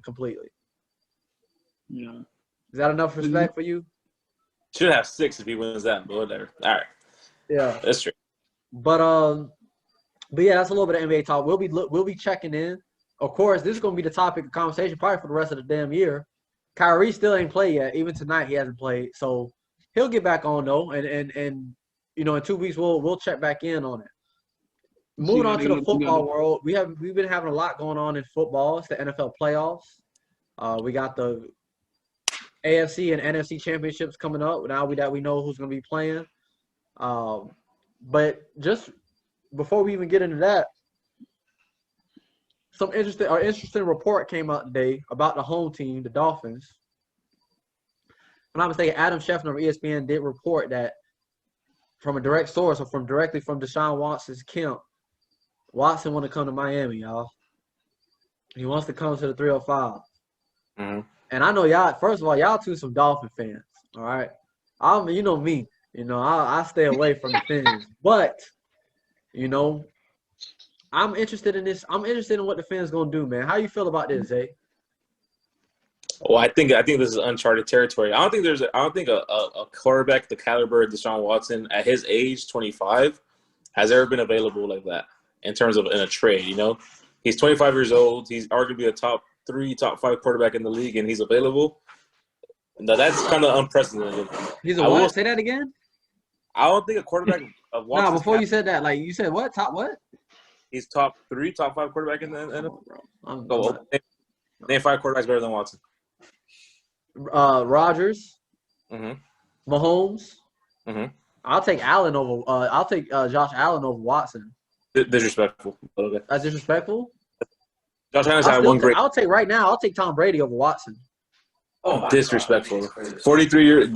completely. Yeah. Is that enough respect for you? Should have 6 if he wins that, but whatever. All right. Yeah. That's true. But yeah, that's a little bit of NBA talk. We'll be checking in. Of course, this is gonna be the topic of conversation probably for the rest of the damn year. Kyrie still ain't played yet. Even tonight, he hasn't played. So he'll get back on though, and in 2 weeks we'll check back in on it. Moving on to the football world, we've been having a lot going on in football. It's the NFL playoffs. We got the AFC and NFC championships coming up. Now we know who's going to be playing. But just before we even get into that, some interesting report came out today about the home team, the Dolphins. When I was saying, Adam Schefter of ESPN did report that from a direct source or directly from Deshaun Watson's camp, Watson want to come to Miami, y'all. He wants to come to the 305. Mm-hmm. And I know y'all, first of all, y'all two some Dolphin fans, all right? You know me. I stay away from the Fins. But, I'm interested in this. I'm interested in what the Fins going to do, man. How you feel about this, Zay? Well, I think this is uncharted territory. I don't think a quarterback the caliber of Deshaun Watson at his age, 25, has ever been available like that in terms of in a trade. He's 25 years old. He's arguably a top 3, top 5 quarterback in the league, and he's available. Now that's kind of unprecedented. He's a what? Say that again. I don't think a quarterback of Watson. No, before you said that, like you said, what? Top what? He's top 3, top 5 quarterback in the NFL. Name 5 quarterbacks better than Watson. Rodgers. Mm-hmm. Mahomes. Mm-hmm. I'll take Allen over. I'll take Josh Allen over Watson. Disrespectful. Okay. That's disrespectful. Josh Allen's had one great. I'll take right now. I'll take Tom Brady over Watson. Oh, disrespectful. 43 years.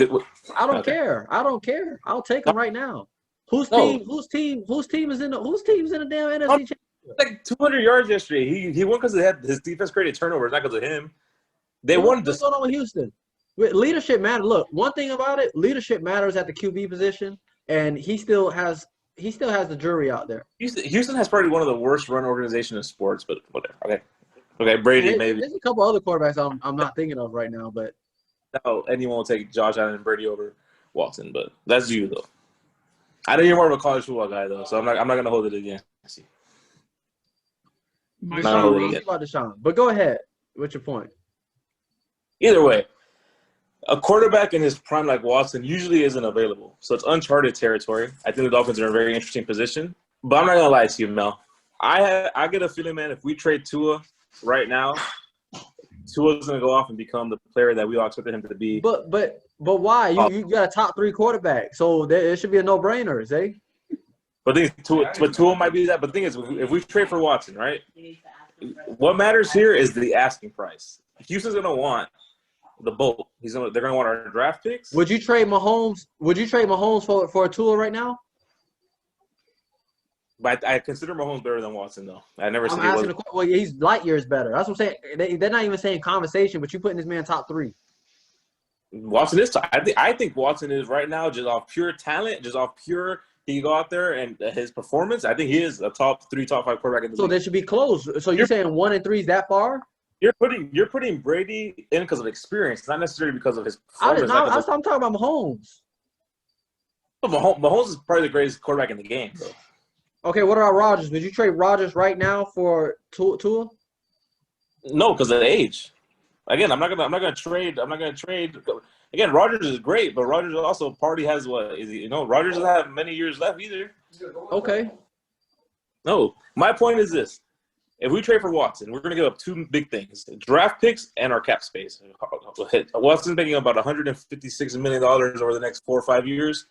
I don't care. I'll take him right now. Whose team is in the damn NFC Championship? Like 200 yards yesterday. He won because his defense created turnovers, not because of him. They won. What's going on with Houston? Leadership matters. Look, one thing about it, leadership matters at the QB position, and he still has the jury out there. Houston has probably one of the worst run organizations in sports, but whatever. Okay, Brady maybe. There's a couple other quarterbacks I'm not thinking of right now, but no, anyone will take Josh Allen and Brady over Watson, but that's you though. I know you're more of a college football guy though, so I'm not gonna hold it against you. About Deshaun, but go ahead. What's your point? Either way, a quarterback in his prime like Watson usually isn't available, so it's uncharted territory. I think the Dolphins are in a very interesting position, but I'm not gonna lie to you, Mel. I get a feeling, man, if we trade Tua right now, Tua's gonna go off and become the player that we all expected him to be. But why? You got a top 3 quarterback, so it should be a no-brainer, Zay. But Tua might be that. But the thing is, if we trade for Watson, right? What matters here is the asking price. Houston's gonna want the boat. They're gonna want our draft picks. Would you trade Mahomes? For a Tua right now? But I consider Mahomes better than Watson, though. I never said he was. Well, he's light years better. That's what I'm saying. They're not even saying conversation, but you're putting this man top 3. Watson is. I think Watson is right now just off pure talent, just off pure. He can go out there and his performance. I think he is a top 3, top 5 quarterback in the league. So they should be close. So you're saying 1 and 3 is that far? You're putting Brady in because of experience, not necessarily because of his performance. I'm talking about Mahomes. Mahomes is probably the greatest quarterback in the game, though. Okay, what about Rodgers? Would you trade Rodgers right now for Tua? No, because of the age. Again, I'm not gonna trade. Again, Rodgers is great, but Rodgers also has what is he? Rodgers doesn't have many years left either. Okay. No, my point is this: if we trade for Watson, we're gonna give up 2 big things: draft picks and our cap space. Watson's making about $156 million over the next 4 or 5 years,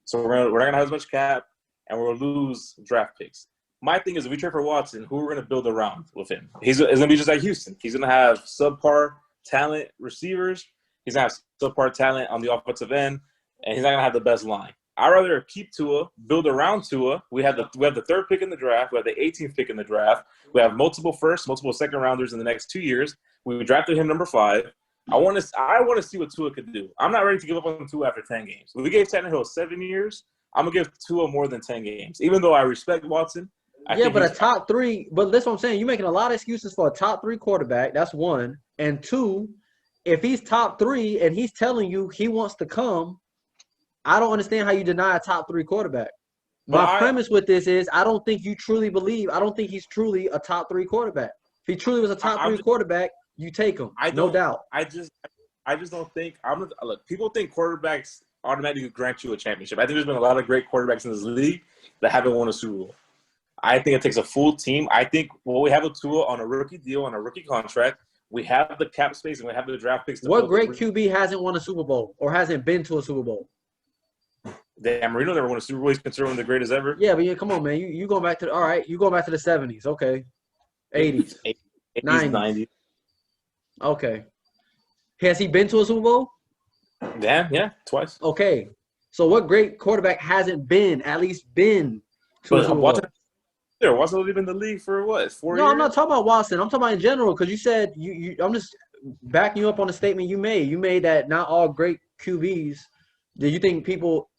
so we're not gonna have as much cap. And we'll lose draft picks. My thing is, if we trade for Watson, who we're going to build around with him? It's going to be just like Houston. He's going to have subpar talent receivers. He's going to have subpar talent on the offensive end, and he's not going to have the best line. I'd rather keep Tua, build around Tua. We have the 3rd pick in the draft. We have the 18th pick in the draft. We have multiple first, multiple second rounders in the next 2 years. We drafted him number 5. I want to see what Tua could do. I'm not ready to give up on Tua after 10 games. We gave Tannehill 7 years. I'm going to give Tua more than 10 games. Even though I respect Watson, Yeah, but a top three. But that's what I'm saying. You're making a lot of excuses for a top three quarterback. That's one. And two, if he's top three and he's telling you he wants to come, I don't understand how you deny a top three quarterback. My premise with this is I don't think you truly believe. I don't think he's truly a top three quarterback. If he truly was a top three quarterback, you take him. No doubt. I just don't think. Look, people think quarterbacks automatically grant you a championship. I think there's been a lot of great quarterbacks in this league that haven't won a Super Bowl. I think it takes a full team. I think we have a Tua on a rookie deal, on a rookie contract. We have the cap space and we have the draft picks. What great QB hasn't won a Super Bowl or hasn't been to a Super Bowl? Dan Marino never won a Super Bowl. He's considered one of the greatest ever. Yeah, but come on, man. You going back to all right? You going back to the 70s? Okay, 80s, 90s. Okay. Has he been to a Super Bowl? Yeah, twice. Okay. So what great quarterback hasn't at least been to a Super Bowl? Watson only been in the league for what, 4 years? No, I'm not talking about Watson. I'm talking about in general because you said I'm just backing you up on the statement you made. You made that not all great QBs. Do you think people?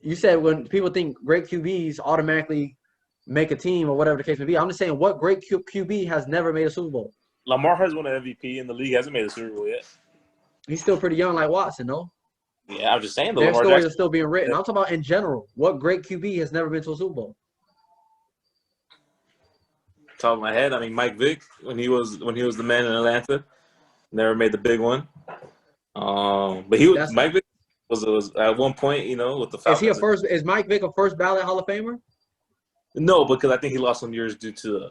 You said when people think great QBs automatically make a team or whatever the case may be. I'm just saying what great QB has never made a Super Bowl? Lamar has won an MVP in the league. Hasn't made a Super Bowl yet. He's still pretty young like Watson, no? Yeah, I'm just saying. Their stories are still being written. I'm talking about in general. What great QB has never been to a Super Bowl? Top of my head, I mean Mike Vick when he was the man in Atlanta, never made the big one. But Mike Vick was at one point, with the Falcons. Is Mike Vick a first ballot Hall of Famer? No, because I think he lost some years due to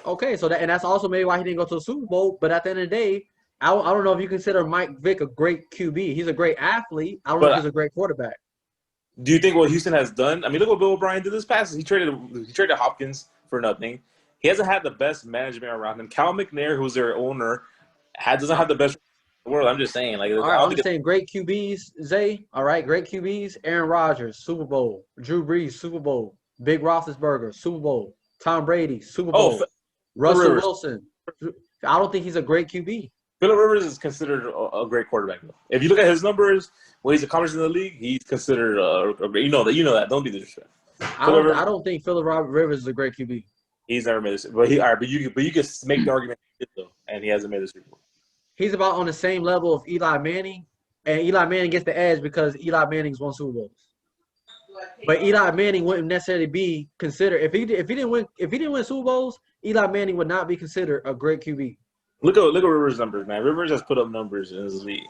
Okay, so that's also maybe why he didn't go to the Super Bowl. But at the end of the day, I don't know if you consider Mike Vick a great QB. He's a great athlete. I don't know if he's a great quarterback. Do you think what Houston has done? I mean, look what Bill O'Brien did this past. He traded Hopkins for nothing. He hasn't had the best management around him. Cal McNair, who's their owner, doesn't have the best in the world. I'm just saying. I'm just saying great QBs, Zay. All right, great QBs. Aaron Rodgers, Super Bowl. Drew Brees, Super Bowl. Big Roethlisberger, Super Bowl. Tom Brady, Super Bowl. Russell Wilson. I don't think he's a great QB. Phillip Rivers is considered a great quarterback, though. If you look at his numbers, what he's accomplished in the league, he's considered you know that. Don't be disrespectful. I don't think Phillip Rivers is a great QB. He's never made this, but you can make the argument though, and he hasn't made a Super Bowl. He's about on the same level of Eli Manning, and Eli Manning gets the edge because Eli Manning's won Super Bowls. But Eli Manning wouldn't necessarily be considered if he didn't win Super Bowls. Eli Manning would not be considered a great QB. Look at Rivers' numbers, man. Rivers has put up numbers in his league.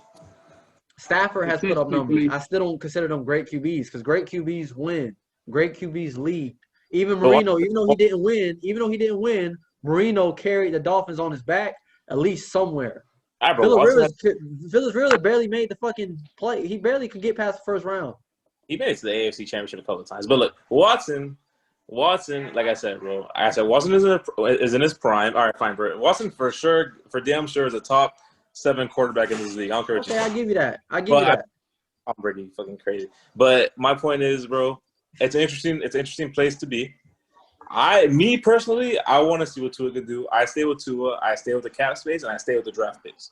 Stafford has put up numbers. I still don't consider them great QBs because great QBs win. Great QBs lead. Even Marino, even though he didn't win, Marino carried the Dolphins on his back at least somewhere. Phillip Rivers barely made the fucking play. He barely could get past the first round. He made it to the AFC Championship a couple of times. But look, Watson, like I said, bro. Watson is in his prime. All right, fine, bro. Watson for damn sure is a top 7 quarterback in this league. I don't care what you say. I give you that. I give you that. I'm pretty fucking crazy. But my point is, bro, it's an interesting place to be. Me personally, I want to see what Tua can do. I stay with Tua. I stay with the cap space, and I stay with the draft picks.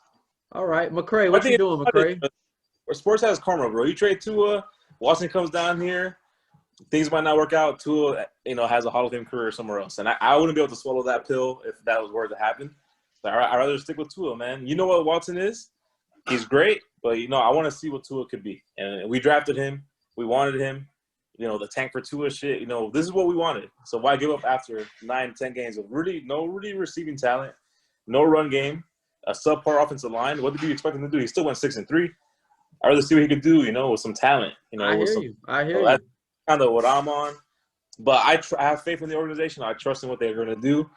All right, McCray, what you doing, McCray? Sports has karma, bro. You trade Tua, Watson comes down here, things might not work out. Tua, has a Hall of Fame career somewhere else, and I wouldn't be able to swallow that pill if that was were to happen. So I'd rather stick with Tua, man. You know what Watson is? He's great, but I want to see what Tua could be. And we drafted him. We wanted him. The tank for Tua shit. This is what we wanted. So why give up after 9-10 games of no receiving talent, no run game, a subpar offensive line? What did you expect him to do? He still went 6-3. I'd rather see what he could do, with some talent. I hear you. That's kind of what I'm on. But I have faith in the organization. I trust in what they're going to do.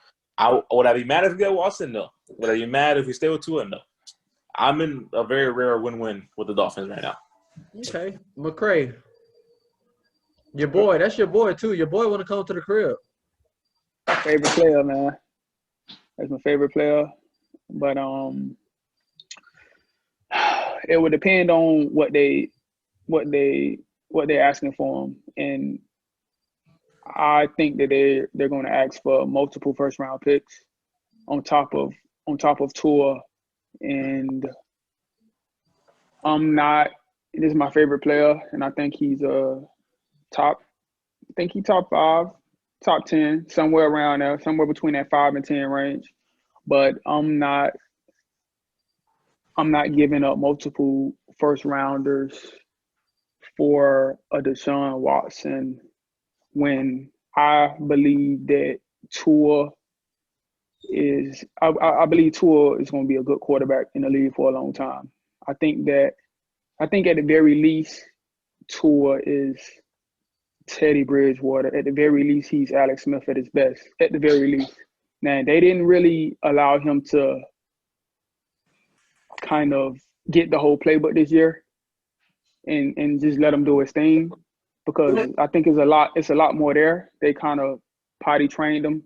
Would I be mad if we get Watson? No. Would I be mad if we stay with Tua? No. I'm in a very rare win-win with the Dolphins right now. Okay. McCray. Your boy, that's your boy too. Your boy want to come to the crib. Favorite player, man. That's my favorite player. But it would depend on what they're asking for him, and I think that they're going to ask for multiple first round picks on top of Tua, and this is my favorite player, and I think he's top 5, top 10, somewhere around there, somewhere between that 5 and 10 range. But I'm not giving up multiple first rounders for a Deshaun Watson when I believe that Tua is I believe Tua is going to be a good quarterback in the league for a long time. I think at the very least Tua is Teddy Bridgewater. At the very least, he's Alex Smith at his best. At the very least. Now, they didn't really allow him to kind of get the whole playbook this year and just let him do his thing, because I think it's a lot more there. They kind of potty trained him.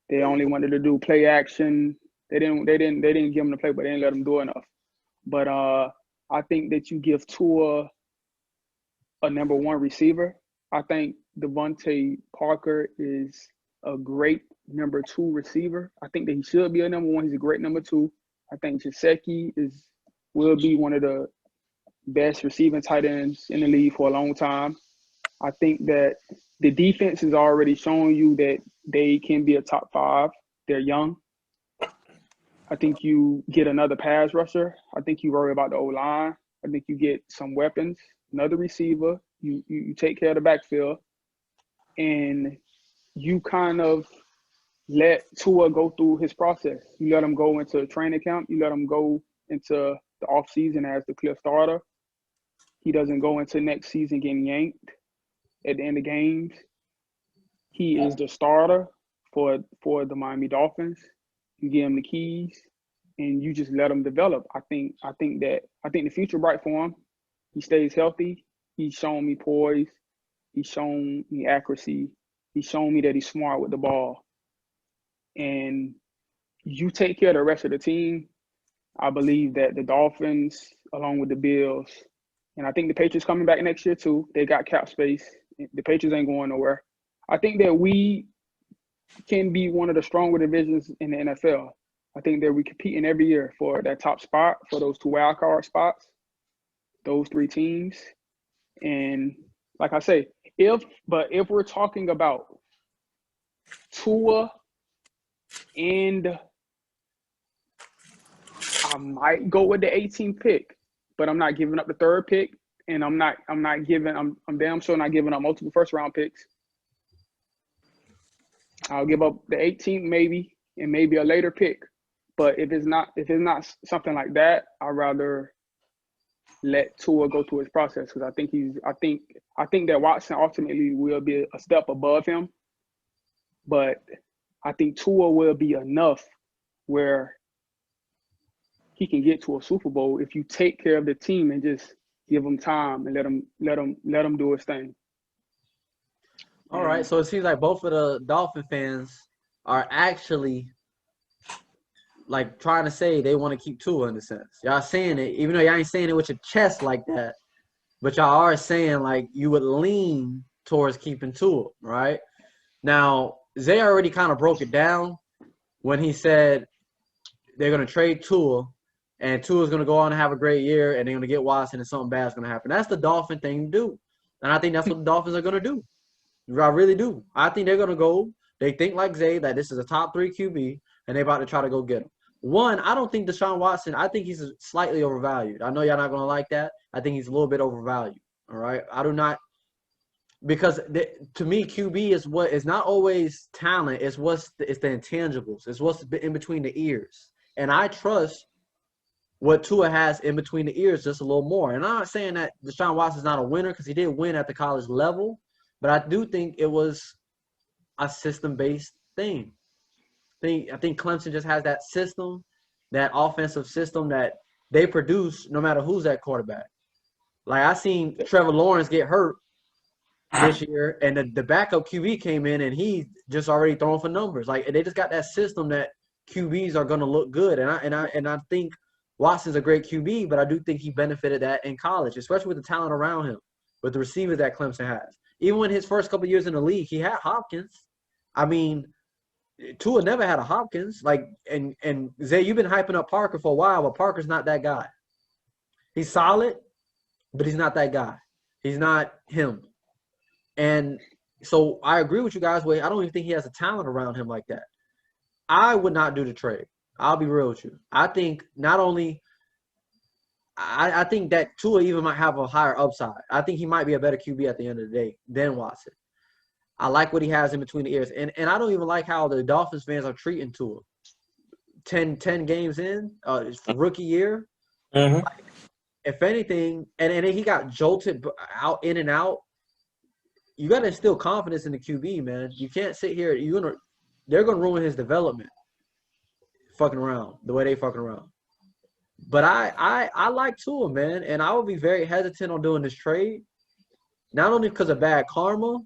They only wanted to do play action. They didn't give him the play, but they didn't let him do enough. But I think that you give Tua a number one receiver. I think Devontae Parker is a great number two receiver. I think that he should be a number one. He's a great number two. I think Gesicki will be one of the best receiving tight ends in the league for a long time. I think that the defense is already showing you that they can be a top five. They're young. I think you get another pass rusher. I think you worry about the O-line. I think you get some weapons, another receiver. You take care of the backfield, and you kind of let Tua go through his process. You let him go into training camp. You let him go into the offseason as the clear starter. He doesn't go into next season getting yanked at the end of games. He is the starter for the Miami Dolphins. You give him the keys, and you just let him develop. I think the future bright for him. He stays healthy. He's shown me poise. He's shown me accuracy. He's shown me that he's smart with the ball. And you take care of the rest of the team. I believe that the Dolphins, along with the Bills, and I think the Patriots coming back next year too. They got cap space. The Patriots ain't going nowhere. I think that we can be one of the stronger divisions in the NFL. I think that we competing every year for that top spot, for those two wild card spots, those three teams. And like I say, if we're talking about Tua, and I might go with the 18th pick, but I'm not giving up the third pick, and I'm damn sure not giving up multiple first round picks. I'll give up the 18th maybe, and maybe a later pick. But if it's not something like that, I'd rather let Tua go through his process, because I think that Watson ultimately will be a step above him. But I think Tua will be enough where he can get to a Super Bowl if you take care of the team and just give him time and let him do his thing. All right, so it seems like both of the Dolphin fans are actually like trying to say they want to keep Tua in a sense. Y'all saying it, even though y'all ain't saying it with your chest like that, but y'all are saying like you would lean towards keeping Tua, right? Now, Zay already kind of broke it down when he said they're going to trade Tua, and Tua's going to go on and have a great year, and they're going to get Watson, and something bad's going to happen. That's the Dolphin thing to do, and I think that's what the Dolphins are going to do. I really do. I think they're going to go. They think like Zay that this is a top 3 QB, and they're about to try to go get him. One, I don't think Deshaun Watson, I think he's slightly overvalued. I know y'all not going to like that. I think he's a little bit overvalued, all right? I do not – because to me, QB is what is not always talent. It's the intangibles. It's what's in between the ears. And I trust what Tua has in between the ears just a little more. And I'm not saying that Deshaun Watson's not a winner, because he did win at the college level, but I do think it was a system-based thing. I think Clemson just has that system, that offensive system that they produce no matter who's at quarterback. Like I seen Trevor Lawrence get hurt this year, and the backup QB came in, and he just already throwing for numbers. Like they just got that system that QBs are going to look good, and I think Watson's a great QB, but I do think he benefited that in college, especially with the talent around him, with the receivers that Clemson has. Even when his first couple of years in the league, he had Hopkins. I mean, Tua never had a Hopkins. Like, and Zay, you've been hyping up Parker for a while, but Parker's not that guy. He's solid, but he's not that guy. He's not him. And So I agree with you guys. Wait, I don't even think he has a talent around him like that. I would not do the trade. I'll be real with you. I think not only I think that Tua even might have a higher upside. I think he might be a better QB at the end of the day than Watson. I like what he has in between the ears. And I don't even like how the Dolphins fans are treating Tua. 10 games in, rookie year. Mm-hmm. If anything, and then he got jolted out in and out. You got to instill confidence in the QB, man. You can't sit here. They're gonna ruin his development. Fucking around the way they fucking around. But I like Tua, man, and I would be very hesitant on doing this trade. Not only because of bad karma,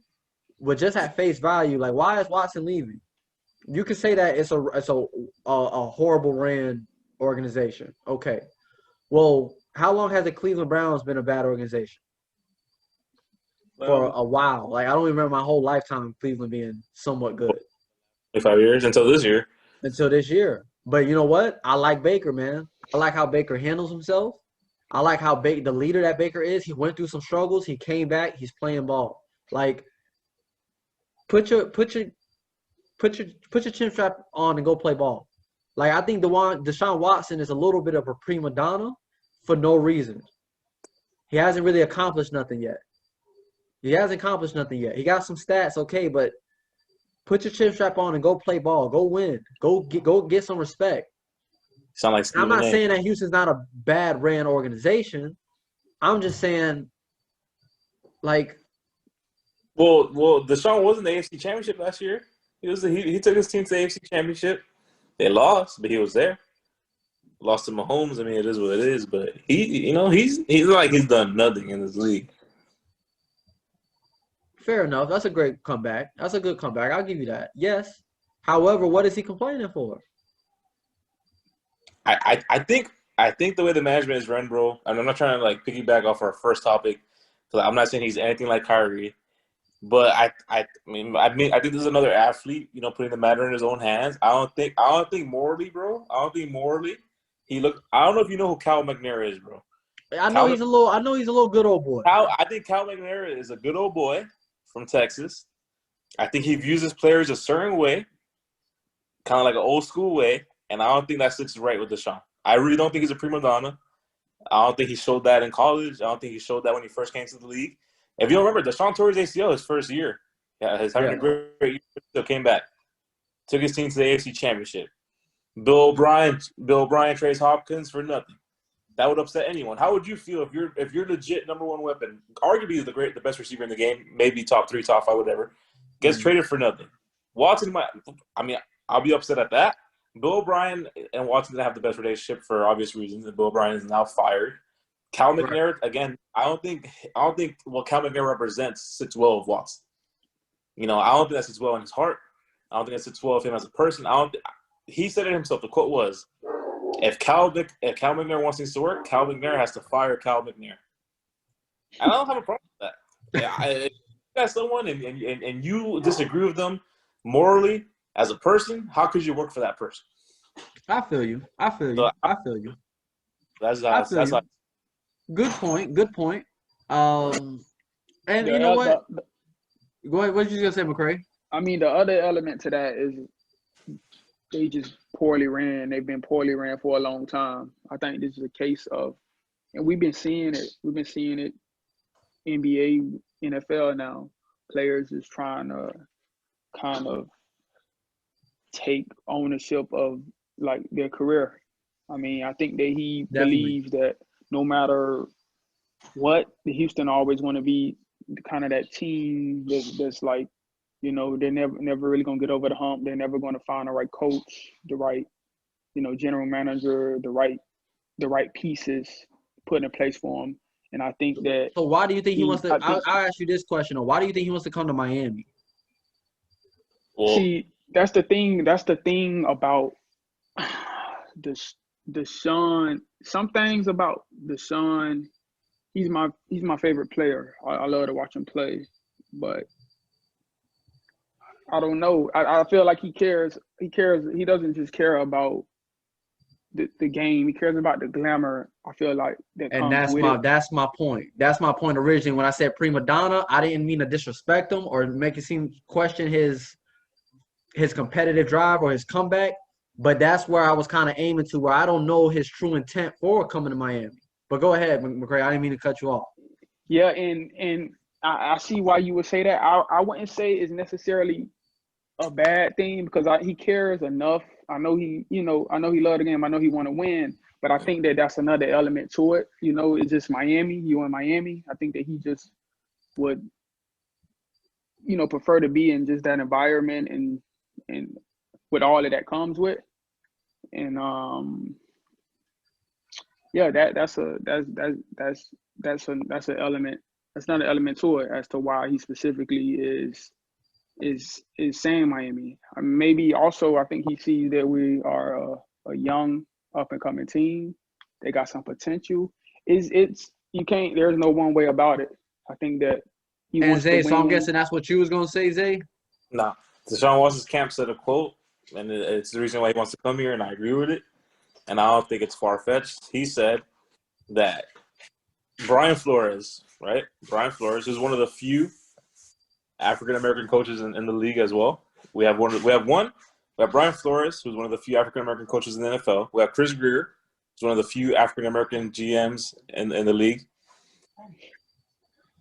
but just at face value. Like, why is Watson leaving? You could say that it's a horrible ran organization. Okay. Well, how long has the Cleveland Browns been a bad organization? For a while. Like, I don't even remember my whole lifetime Cleveland being somewhat good. 25 years until this year. Until this year. But you know what? I like Baker, man. I like how Baker handles himself. I like how the leader that Baker is. He went through some struggles. He came back. He's playing ball. Like, put your chin strap on and go play ball. Like, I think Deshaun Watson is a little bit of a prima donna for no reason. He hasn't really accomplished nothing yet. He got some stats, okay, but put your chin strap on and go play ball. Go win. Go get some respect. Sound like I'm not saying that Houston's not a bad ran organization. I'm just saying, like. Well, Deshaun was in the AFC Championship last year. He took his team to the AFC Championship. They lost, but he was there. Lost to Mahomes. I mean, it is what it is. But he's like he's done nothing in this league. Fair enough. That's a great comeback. That's a good comeback. I'll give you that. Yes. However, what is he complaining for? I think the way the management is run, bro. And I'm not trying to like piggyback off our first topic. So I'm not saying he's anything like Kyrie, but I think this is another athlete, putting the matter in his own hands. I don't think morally, bro. He looked. I don't know if you know who Cal McNair is, bro. I know he's a little good old boy. I think Cal McNair is a good old boy from Texas. I think he views his players a certain way, kind of like an old school way, and I don't think that sits right with Deshaun. I really don't think he's a prima donna. I don't think he showed that in college. I don't think he showed that when he first came to the league. If you don't remember, Deshaun tore his ACL his first year. Yeah, he's having a great year, still came back. Took his team to the AFC Championship. Bill O'Brien trades Hopkins for nothing. That would upset anyone. How would you feel if you're legit number one weapon, arguably the best receiver in the game, maybe top 3, top 5, whatever, gets traded for nothing? Watson I'll be upset at that. Bill O'Brien and Watson didn't have the best relationship for obvious reasons, and Bill O'Brien is now fired. Cal McNair, again, I don't think what Cal McNair represents sits well with Watson. I don't think that sits well in his heart. I don't think that sits well with him as a person. He said it himself. The quote was, If Cal McNair wants things to work, Cal McNair has to fire Cal McNair. I don't have a problem with that. Yeah, if you got someone and you disagree with them morally as a person, how could you work for that person? I feel you. That's Good point. And you know what? Go ahead. What you gonna say, McCray? I mean, the other element to that is they just poorly ran. They've been poorly ran for a long time. I think this is a case of, and we've been seeing it, NBA, NFL now. Players is trying to kind of take ownership of like their career. I mean, I think that he believes that no matter what, the Houston always want to be kind of that team that's like, they're never really gonna get over the hump. They're never gonna find the right coach, the right, general manager, the right pieces put in place for him. And I think that. So why do you think he wants to? I'll ask you this question: why do you think he wants to come to Miami? Well, see, that's the thing. That's the thing about Deshaun. Some things about Deshaun. He's my favorite player. I love to watch him play, but I don't know. I feel like he cares. He doesn't just care about the game. He cares about the glamour. I feel like that And comes with it. that's my point. That's my point originally when I said prima donna. I didn't mean to disrespect him or make it seem question his competitive drive or his comeback. But that's where I was kind of aiming to, where I don't know his true intent for coming to Miami. But go ahead, McCray. I didn't mean to cut you off. Yeah, and I see why you would say that. I wouldn't say it's necessarily a bad thing because he cares enough. I know he loved the game. I know he want to win, but I think that that's another element to it. It's just Miami. You in Miami. I think that he just would, prefer to be in just that environment and with all of that comes with. And yeah, that's an element. That's not an element to it as to why he specifically is saying Miami. Maybe also I think he sees that we are a young up and coming team. They got some potential. It's you can't. There's no one way about it. I think that he And wants Zay, to so I'm win. guessing that's what you was gonna say, Zay. Nah, Deshaun Watson's camp said a quote, and it's the reason why he wants to come here, and I agree with it. And I don't think it's far-fetched. He said that Brian Flores, right? Brian Flores is one of the few African-American coaches in the league as well. We have Brian Flores, who's one of the few African-American coaches in the NFL. We have Chris Greer, who's one of the few African-American GMs in the league.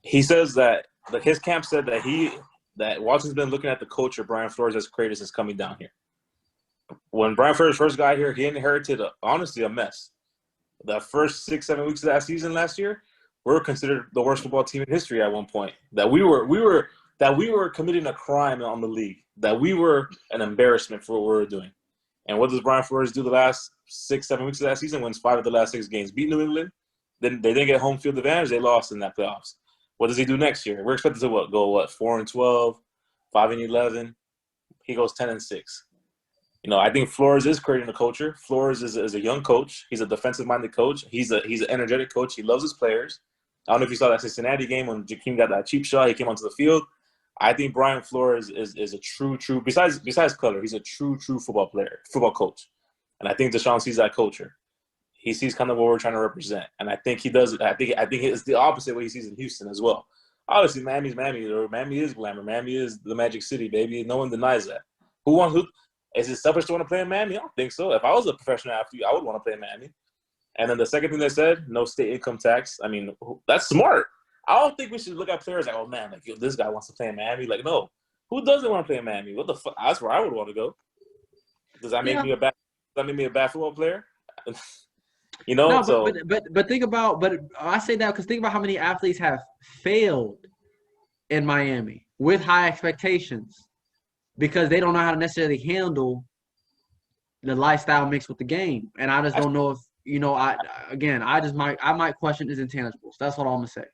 He says that his camp said that Watson's been looking at the culture Brian Flores has created since coming down here. When Brian Flores first got here, he inherited, honestly, a mess. The first 6-7 weeks of that season last year, we were considered the worst football team in history at one point. That we were committing a crime on the league. That we were an embarrassment for what we were doing. And what does Brian Flores do the last 6-7 weeks of that season? Wins 5 of the last 6 games. Beat New England. Then they didn't get home field advantage. They lost in that playoffs. What does he do next year? We're expected to go 4-12, 5-11. He goes 10-6. I think Flores is creating a culture. Flores is a young coach. He's a defensive-minded coach. He's an energetic coach. He loves his players. I don't know if you saw that Cincinnati game when Jakeem got that cheap shot. He came onto the field. I think Brian Flores is a true besides color, he's a true football coach. And I think Deshaun sees that culture. He sees kind of what we're trying to represent. And I think he does it. I think it's the opposite way he sees in Houston as well. Obviously, Miami's Miami, or Miami is glamour. Miami is the Magic City, baby. No one denies that. Is it selfish to want to play in Miami? I don't think so. If I was a professional athlete, I would want to play in Miami. And then the second thing they said, no state income tax. I mean, that's smart. I don't think we should look at players like, oh, man, this guy wants to play in Miami. Like, no. Who doesn't want to play in Miami? What the fuck? That's where I would want to go. Does that make me a bad football player? No, so. But think about – but I say that because think about how many athletes have failed in Miami with high expectations because they don't know how to necessarily handle the lifestyle mixed with the game. And I just don't know if – I might question his intangibles. That's what I'm gonna say.